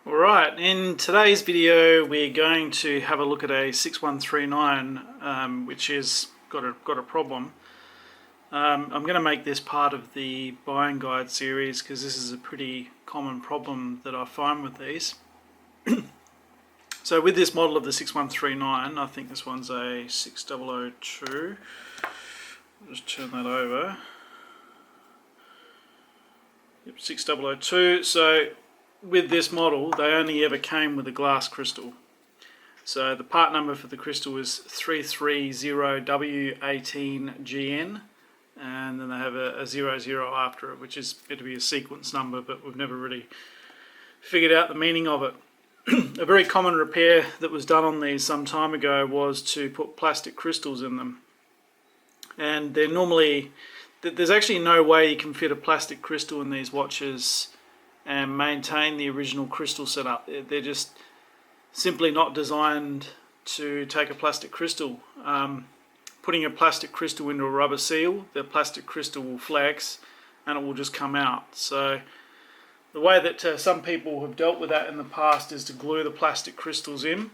Alright, in today's video we're going to have a look at a 6139 which has got a problem. I'm going to make this part of the buying guide series because this is a pretty common problem that I find with these. So with this model of the 6139, I think this one's a 6002. I'll just turn that over. Yep, 6002. So with this model, they only ever came with a glass crystal. So the part number for the crystal is 330W18GN, and then they have a 00 after it, which is meant to be a sequence number, but we've never really figured out the meaning of it. A very common repair that was done on these some time ago was to put plastic crystals in them. And they're normally, there's actually no way you can fit a plastic crystal in these watches and maintain the original crystal setup. They're just simply not designed to take a plastic crystal. Putting a plastic crystal into a rubber seal, the plastic crystal will flex and it will just come out. So the way that some people have dealt with that in the past is to glue the plastic crystals in,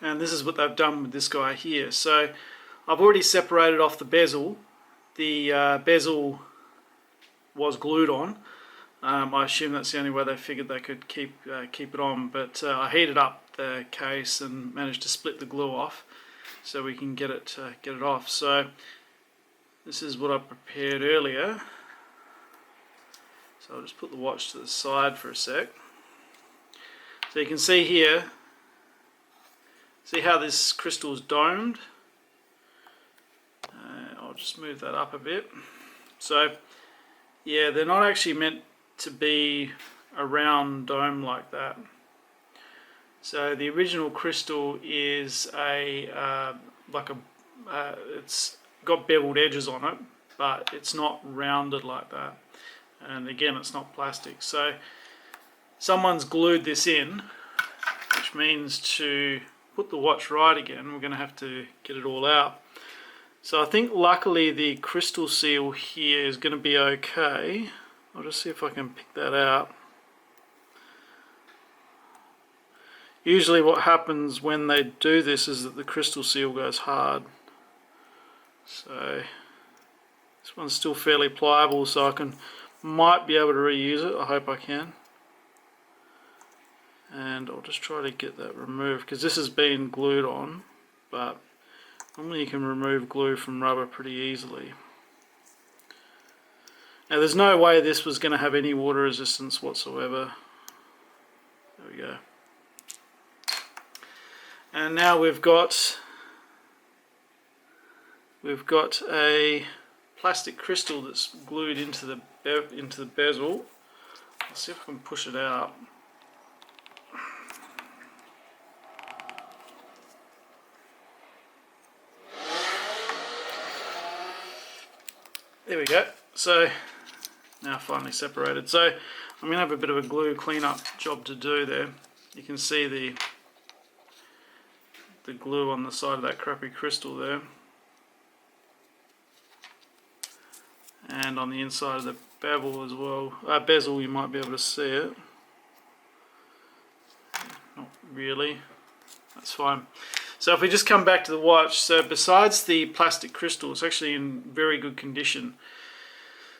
and this is what they've done with this guy here. So I've already separated off the bezel. The bezel was glued on. I assume that's the only way they figured they could keep it on, but I heated up the case and managed to split the glue off so we can get it off. So this is what I prepared earlier. So I'll just put the watch to the side for a sec. So you can see here, see how this crystal is domed? I'll just move that up a bit. So yeah, they're not actually meant to be a round dome like that. So the original crystal is it's got beveled edges on it, but it's not rounded like that. And again, it's not plastic. So someone's glued this in, which means to put the watch right again, we're going to have to get it all out. So I think luckily the crystal seal here is going to be okay. I'll just see if I can pick that out. Usually what happens when they do this is that the crystal seal goes hard. So this one's still fairly pliable, so I might be able to reuse it. I hope I can. And I'll just try to get that removed because this has been glued on, but normally you can remove glue from rubber pretty easily. Now there's no way this was going to have any water resistance whatsoever. There we go. And now we've got a plastic crystal that's glued into the bezel. Let's see if I can push it out. There we go. So now finally separated. So I'm going to have a bit of a glue cleanup job to do there. You can see the glue on the side of that crappy crystal there, and on the inside of the bevel as well. Bezel, you might be able to see it. Not really. That's fine. So if we just come back to the watch, so besides the plastic crystal, it's actually in very good condition.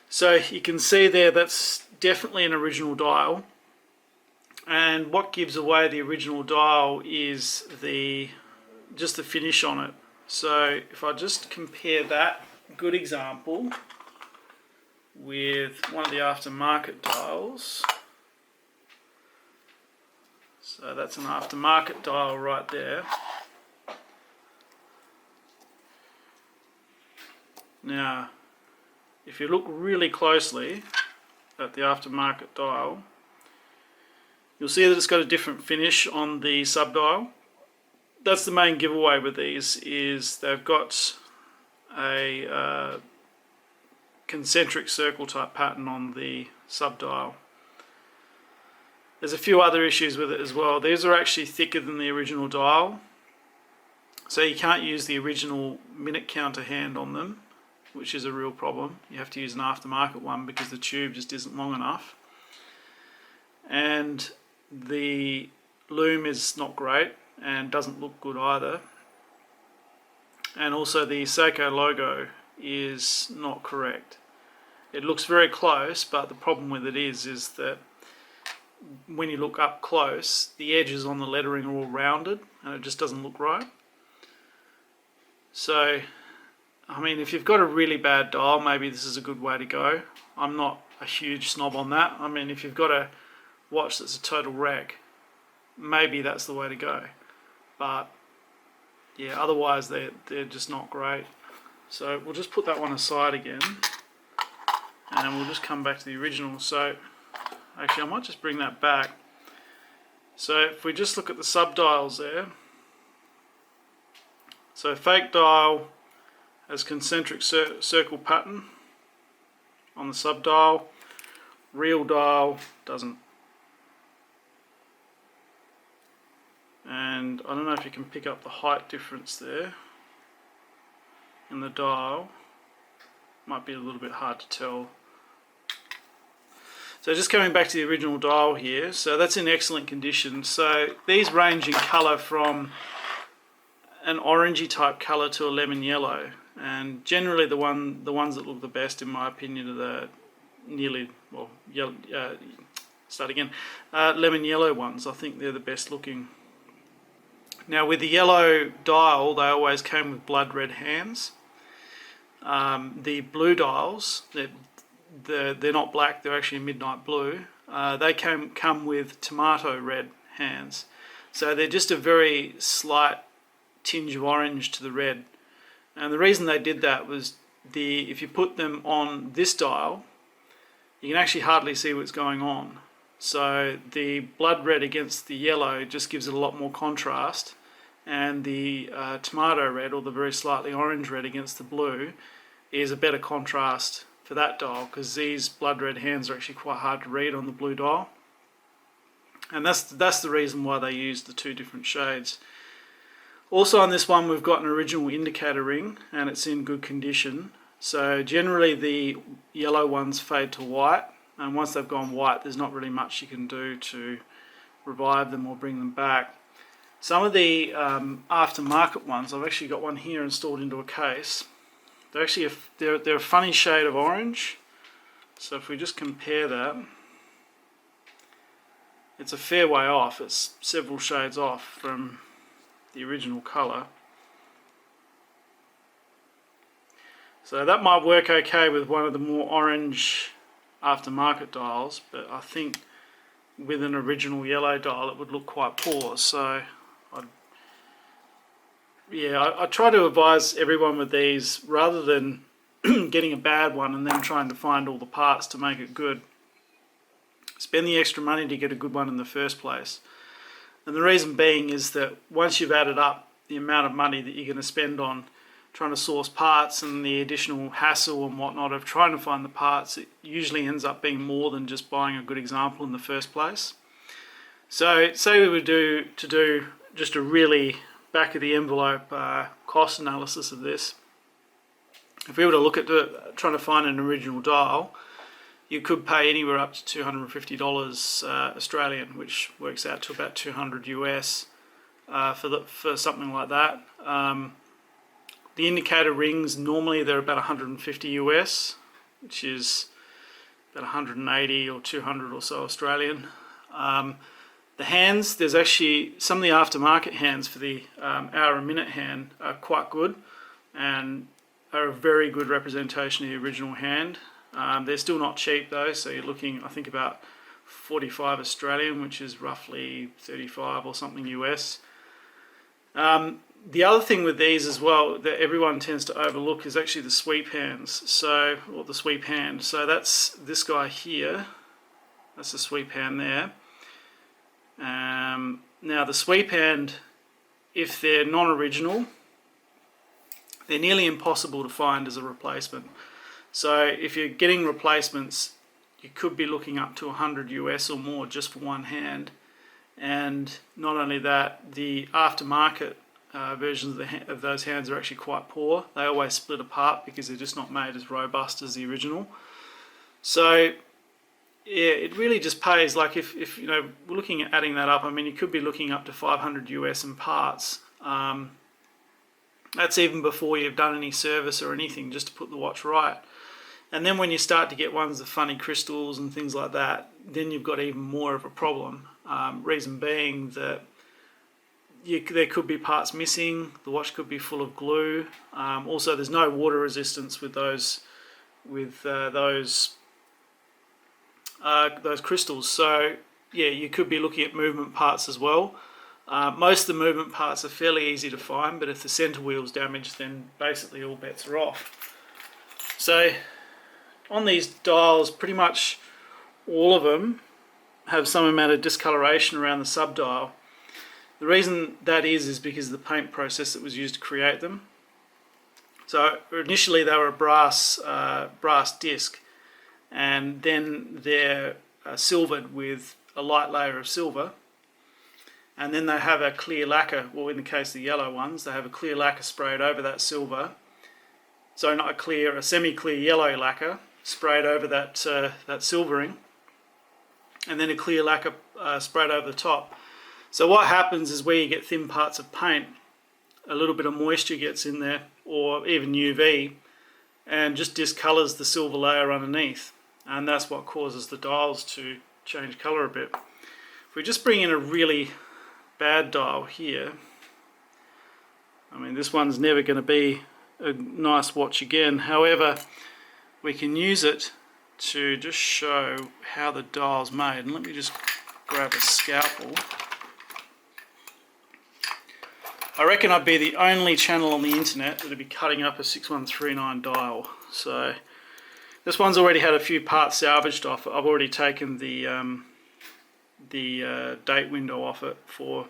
So you can see there that's definitely an original dial, and what gives away the original dial is just the finish on it. So if I just compare that good example with one of the aftermarket dials, so that's an aftermarket dial right there. Now if you look really closely at the aftermarket dial, you'll see that it's got a different finish on the sub-dial. That's the main giveaway with these, is they've got a concentric circle type pattern on the sub-dial. There's a few other issues with it as well. These are actually thicker than the original dial, so you can't use the original minute counter hand on them, which is a real problem. You have to use an aftermarket one because the tube just isn't long enough. And the loom is not great and doesn't look good either. And also the SEIKO logo is not correct. It looks very close, but the problem with it is that when you look up close, the edges on the lettering are all rounded and it just doesn't look right. So, I mean, if you've got a really bad dial, maybe this is a good way to go. I'm not a huge snob on that. I mean, if you've got a watch that's a total wreck, maybe that's the way to go. But yeah, otherwise they're just not great. So we'll just put that one aside again, and then we'll just come back to the original. So actually I might just bring that back. So if we just look at the subdials there, so fake dial has concentric circle pattern on the subdial, real dial doesn't. And I don't know if you can pick up the height difference there in the dial. Might be a little bit hard to tell. So just coming back to the original dial here, so that's in excellent condition. So these range in colour from an orangey type colour to a lemon yellow, and generally the ones that look the best in my opinion are the nearly, well, yellow, lemon yellow ones. I think they're the best looking. Now with the yellow dial, they always came with blood red hands. The blue dials, they're not black, they're actually midnight blue. They come with tomato red hands. So they're just a very slight tinge of orange to the red. And the reason they did that was if you put them on this dial, you can actually hardly see what's going on. So the blood red against the yellow just gives it a lot more contrast, and the tomato red, or the very slightly orange red against the blue, is a better contrast for that dial, because these blood red hands are actually quite hard to read on the blue dial. And that's the reason why they used the two different shades. Also on this one we've got an original indicator ring, and it's in good condition. So generally the yellow ones fade to white, and once they've gone white there's not really much you can do to revive them or bring them back. Some of the aftermarket ones, I've actually got one here installed into a case. They're actually they're a funny shade of orange. So if we just compare that, it's a fair way off. It's several shades off from the original colour. So that might work okay with one of the more orange aftermarket dials, but I think with an original yellow dial it would look quite poor. So I try to advise everyone with these, rather than getting a bad one and then trying to find all the parts to make it good, spend the extra money to get a good one in the first place. And the reason being is that once you've added up the amount of money that you're going to spend on trying to source parts and the additional hassle and whatnot of trying to find the parts, it usually ends up being more than just buying a good example in the first place. So say we were to do just a really back of the envelope cost analysis of this. If we were to look at trying to find an original dial, you could pay anywhere up to $250 Australian, which works out to about 200 US for something like that. The indicator rings, normally they're about 150 US, which is about 180 or 200 or so Australian. The hands, there's actually some of the aftermarket hands for the hour and minute hand are quite good and are a very good representation of the original hand. They're still not cheap though, so you're looking, I think, about 45 Australian, which is roughly 35 or something US. The other thing with these as well that everyone tends to overlook is actually the sweep hands. So, or the sweep hand. So that's this guy here. That's the sweep hand there. Now the sweep hand, if they're non-original, they're nearly impossible to find as a replacement. So if you're getting replacements, you could be looking up to 100 US or more just for one hand. And not only that, the aftermarket versions of those hands are actually quite poor. They always split apart because they're just not made as robust as the original. So yeah, it really just pays. Like if you know, we're looking at adding that up, I mean, you could be looking up to 500 US in parts. That's even before you've done any service or anything, just to put the watch right. And then when you start to get ones of funny crystals and things like that, then you've got even more of a problem. Reason being that there could be parts missing, the watch could be full of glue. Also, there's no water resistance with those crystals. So yeah, you could be looking at movement parts as well. Most of the movement parts are fairly easy to find, but if the center wheel's damaged, then basically all bets are off. So on these dials, pretty much all of them have some amount of discoloration around the subdial. The reason that is because of the paint process that was used to create them. So initially they were a brass disc, and then they're silvered with a light layer of silver, and then they have a clear lacquer, well in the case of the yellow ones, they have a clear lacquer sprayed over that silver. So not a clear, a semi-clear yellow lacquer sprayed over that silvering, and then a clear lacquer sprayed over the top. So what happens is where you get thin parts of paint, a little bit of moisture gets in there, or even UV, and just discolors the silver layer underneath, and that's what causes the dials to change color a bit. If we just bring in a really bad dial here, I mean this one's never going to be a nice watch again, however we can use it to just show how the dial's made. And let me just grab a scalpel. I reckon I'd be the only channel on the internet that would be cutting up a 6139 dial. So this one's already had a few parts salvaged off it. I've already taken the date window off it for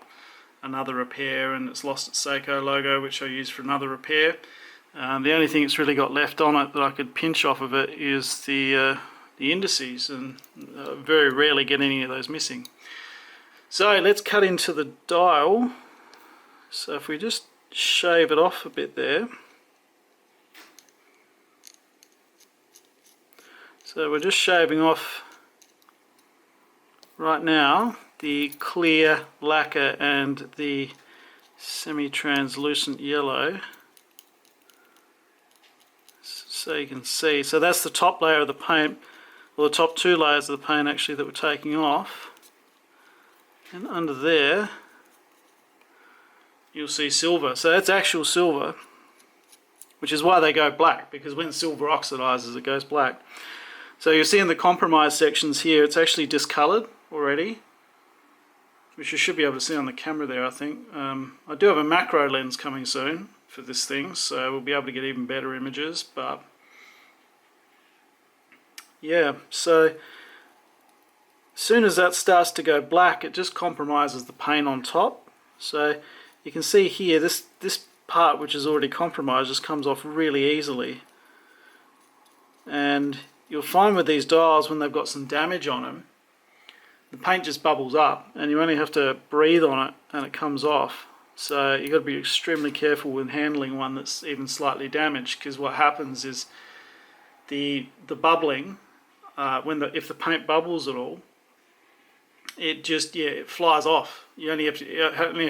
another repair, and it's lost its SEIKO logo, which I use for another repair. The only thing it's really got left on it that I could pinch off of it is the indices, and very rarely get any of those missing. So let's cut into the dial. So if we just shave it off a bit there. So we're just shaving off right now the clear lacquer and the semi-translucent yellow. So you can see, so that's the top layer of the paint, or the top two layers of the paint actually that we're taking off. And under there you'll see silver. So that's actual silver, which is why they go black, because when silver oxidizes it goes black. So you'll see in the compromise sections here it's actually discolored already, which you should be able to see on the camera there, I think. I do have a macro lens coming soon for this thing, so we'll be able to get even better images, but yeah, so as soon as that starts to go black, it just compromises the paint on top. So you can see here, this part which is already compromised just comes off really easily. And you'll find with these dials, when they've got some damage on them, the paint just bubbles up, and you only have to breathe on it and it comes off. So you've got to be extremely careful when handling one that's even slightly damaged, because what happens is the bubbling, if the paint bubbles at all, it just, yeah, it flies off. You only have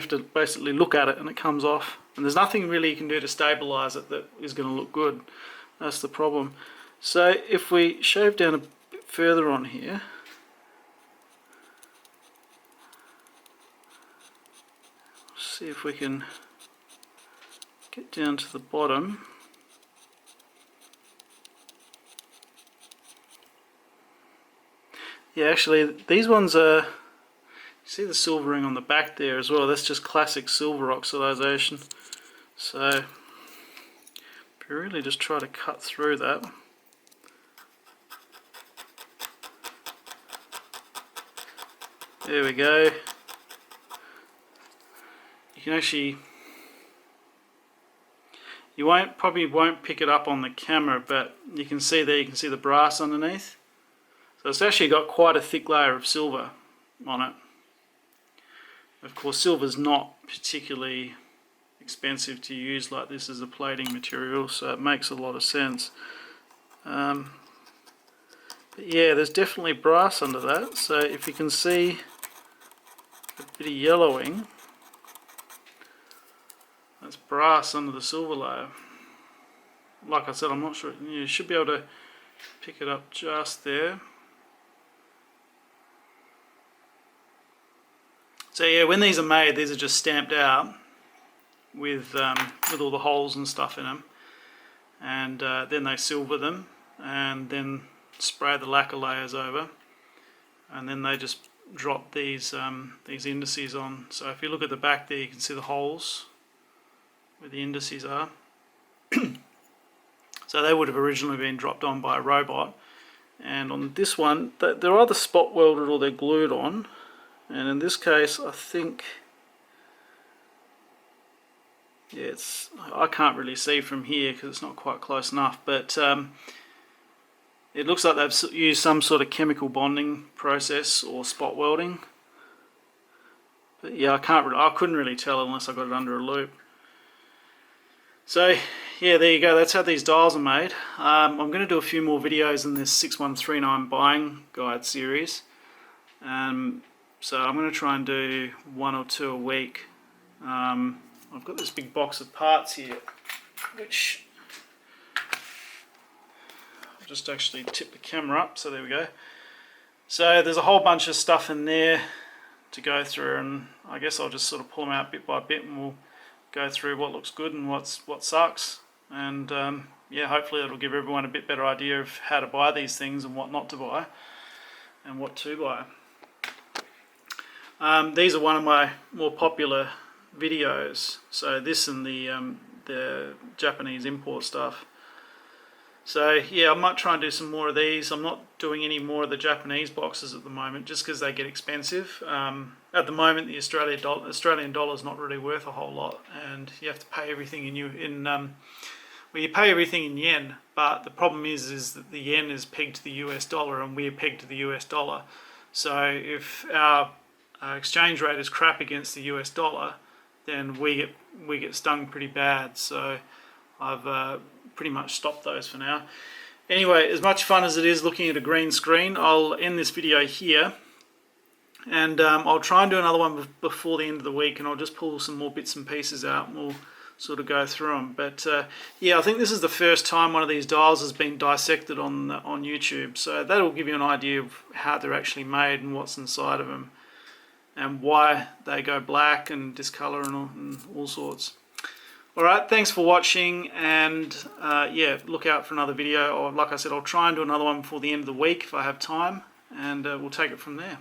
to basically look at it and it comes off. And there's nothing really you can do to stabilize it that is going to look good. That's the problem. So if we shave down a bit further on here, see if we can get down to the bottom. Yeah, actually these ones are, you see the silvering on the back there as well, that's just classic silver oxidation. So if you really just try to cut through that, there we go. You can actually, you probably won't pick it up on the camera, but you can see there, you can see the brass underneath. So it's actually got quite a thick layer of silver on it. Of course, silver's not particularly expensive to use like this as a plating material, so it makes a lot of sense. But yeah, there's definitely brass under that. So if you can see a bit of yellowing, that's brass under the silver layer. Like I said, I'm not sure. You should be able to pick it up just there. So yeah, when these are made, these are just stamped out with all the holes and stuff in them, and then they silver them, and then spray the lacquer layers over, and then they just drop these indices on. So if you look at the back there, you can see the holes where the indices are. So they would have originally been dropped on by a robot, and on this one they're either spot welded or they're glued on, and in this case I think, yeah, I can't really see from here because it's not quite close enough, but it looks like they've used some sort of chemical bonding process or spot welding. But yeah, I couldn't really tell unless I got it under a loupe. So yeah, there you go, that's how these dials are made. I'm going to do a few more videos in this 6139 buying guide series. So I'm going to try and do 1 or 2 a week. I've got this big box of parts here, which I'll just actually tip the camera up, so there we go. So there's a whole bunch of stuff in there to go through, and I guess I'll just sort of pull them out bit by bit, and we'll go through what looks good and what sucks, and yeah, hopefully it'll give everyone a bit better idea of how to buy these things and what not to buy and what to buy. These are one of my more popular videos, so this and the Japanese import stuff. So yeah, I might try and do some more of these. I'm not doing any more of the Japanese boxes at the moment, just because they get expensive. At the moment, the Australian dollar is not really worth a whole lot, and you have to pay everything well, you pay everything in yen. But the problem is that the yen is pegged to the US dollar, and we're pegged to the US dollar. So if our exchange rate is crap against the US dollar, then we get stung pretty bad. So I've pretty much stopped those for now. Anyway, as much fun as it is looking at a green screen, I'll end this video here, and I'll try and do another one before the end of the week, and I'll just pull some more bits and pieces out and we'll sort of go through them. But yeah, I think this is the first time one of these dials has been dissected on YouTube, so that'll give you an idea of how they're actually made and what's inside of them and why they go black and discolor and all sorts. Alright, thanks for watching, and yeah, look out for another video, or like I said, I'll try and do another one before the end of the week if I have time, and we'll take it from there.